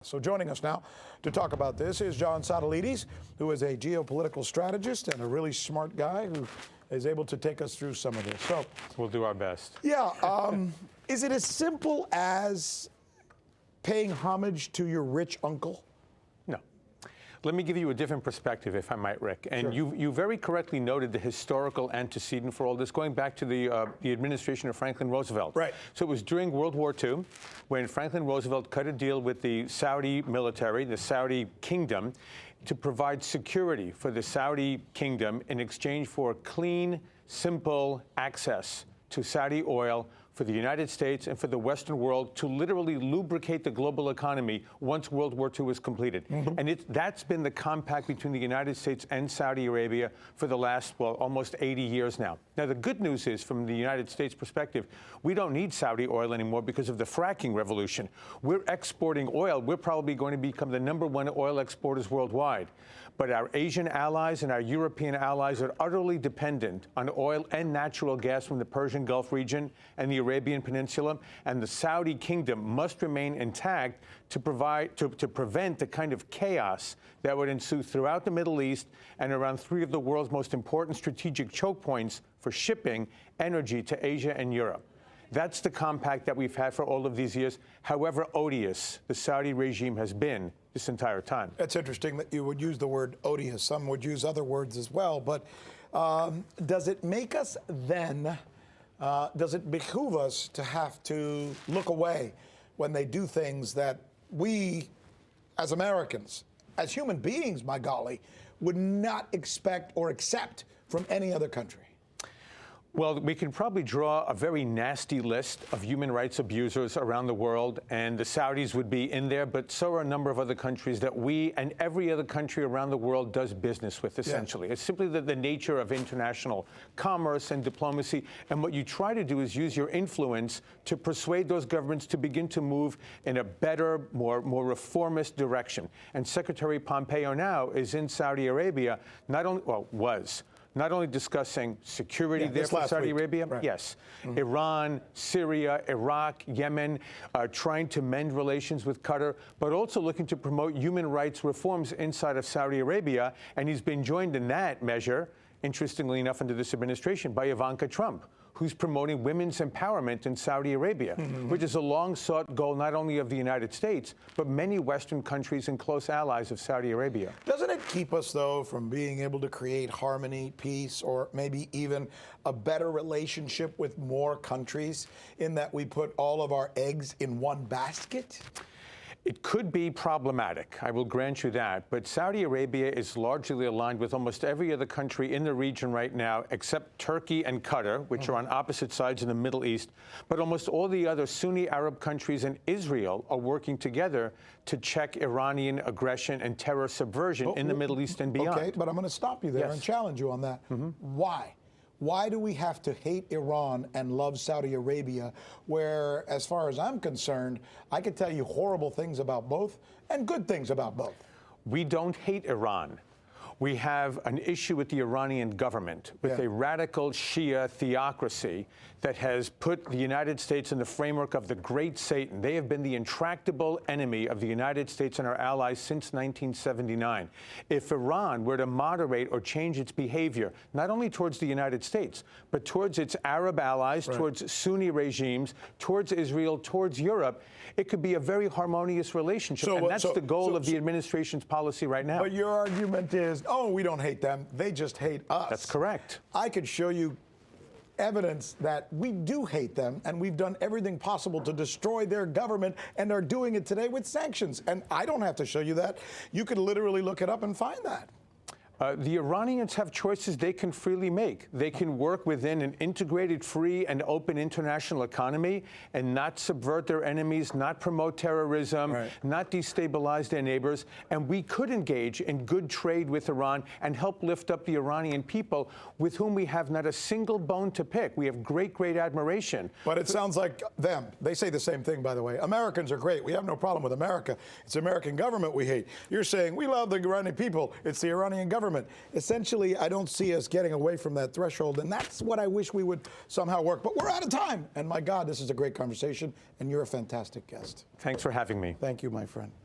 So joining us now to talk about this is John Sitilides, who is a geopolitical strategist and a really smart guy who is able to take us through some of this. So we'll do our best. Yeah. Is it as simple as paying homage to your rich uncle? No. Let me give you a different perspective, if I might, Rick. And Sure. you very correctly noted the historical antecedent for all this, going back to the administration of Franklin Roosevelt. Right. So it was during World War II when Franklin Roosevelt cut a deal with the Saudi military, the Saudi kingdom, to provide security for the Saudi kingdom in exchange for clean, simple access to Saudi oil for the United States and for the Western world to literally lubricate the global economy once World War II was completed. Mm-hmm. And that's been the compact between the United States and Saudi Arabia for the last, well, almost 80 years now. Now, the good news is, from the United States perspective, we don't need Saudi oil anymore because of the fracking revolution. We're exporting oil. We're probably going to become the #1 oil exporters worldwide. But our Asian allies and our European allies are utterly dependent on oil and natural gas from the Persian Gulf region and the Arabian Peninsula, and the Saudi kingdom must remain intact to prevent the kind of chaos that would ensue throughout the Middle East and around 3 of the world's most important strategic choke points for shipping energy to Asia and Europe. That's the compact that we've had for all of these years, however odious the Saudi regime has been this entire time. It's interesting that you would use the word odious. Some would use other words as well. But does it make us then, does it behoove us to have to look away when they do things that we, as Americans, as human beings, by golly, would not expect or accept from any other country? Well, we can probably draw a very nasty list of human rights abusers around the world, and the Saudis would be in there, but so are a number of other countries that we and every other country around the world does business with, essentially. Yeah. It's simply the nature of international commerce and diplomacy, and what you try to do is use your influence to persuade those governments to begin to move in a better, more reformist direction. And Secretary Pompeo now is in Saudi Arabia, not only discussing security there for Saudi Arabia, right. Yes, Iran, Syria, Iraq, Yemen, trying to mend relations with Qatar, but also looking to promote human rights reforms inside of Saudi Arabia. And he's been joined in that measure, interestingly enough, under this administration, by Ivanka Trump, who's promoting women's empowerment in Saudi Arabia, which is a long-sought goal not only of the United States, but many Western countries and close allies of Saudi Arabia. Doesn't it keep us, though, from being able to create harmony, peace, or maybe even a better relationship with more countries, in that we put all of our eggs in one basket? It could be problematic, I will grant you that, but Saudi Arabia is largely aligned with almost every other country in the region right now, except Turkey and Qatar, which are on opposite sides in the Middle East. But almost all the other Sunni Arab countries and Israel are working together to check Iranian aggression and terror subversion in the Middle East and beyond. Okay, but I'm going to stop you there and challenge you on that. Why? Why do we have to hate Iran and love Saudi Arabia, where, as far as I'm concerned, I could tell you horrible things about both and good things about both? We don't hate Iran. We have an issue with the Iranian government, with a radical Shia theocracy that has put the United States in the framework of the great Satan. They have been the intractable enemy of the United States and our allies since 1979. If Iran were to moderate or change its behavior, not only towards the United States, but towards its Arab allies, towards Sunni regimes, towards Israel, towards Europe, it could be a very harmonious relationship. And that's the goal of the administration's policy right now. But your argument is, oh, we don't hate them, they just hate us. That's correct. I could show you evidence that we do hate them, and we've done everything possible to destroy their government, and are doing it today with sanctions. And I don't have to show you that. You could literally look it up and find that. The Iranians have choices they can freely make. They can work within an integrated, free, and open international economy and not subvert their enemies, not promote terrorism, not destabilize their neighbors. And we could engage in good trade with Iran and help lift up the Iranian people, with whom we have not a single bone to pick. We have great, great admiration. But it sounds like them. They say the same thing, by the way. Americans are great. We have no problem with America. It's the American government we hate. You're saying we love the Iranian people. It's the Iranian government. Essentially, I don't see us getting away from that threshold, and that's what I wish we would somehow work. But we're out of time. And my God, this is a great conversation, and you're a fantastic guest. Thanks for having me. Thank you, my friend.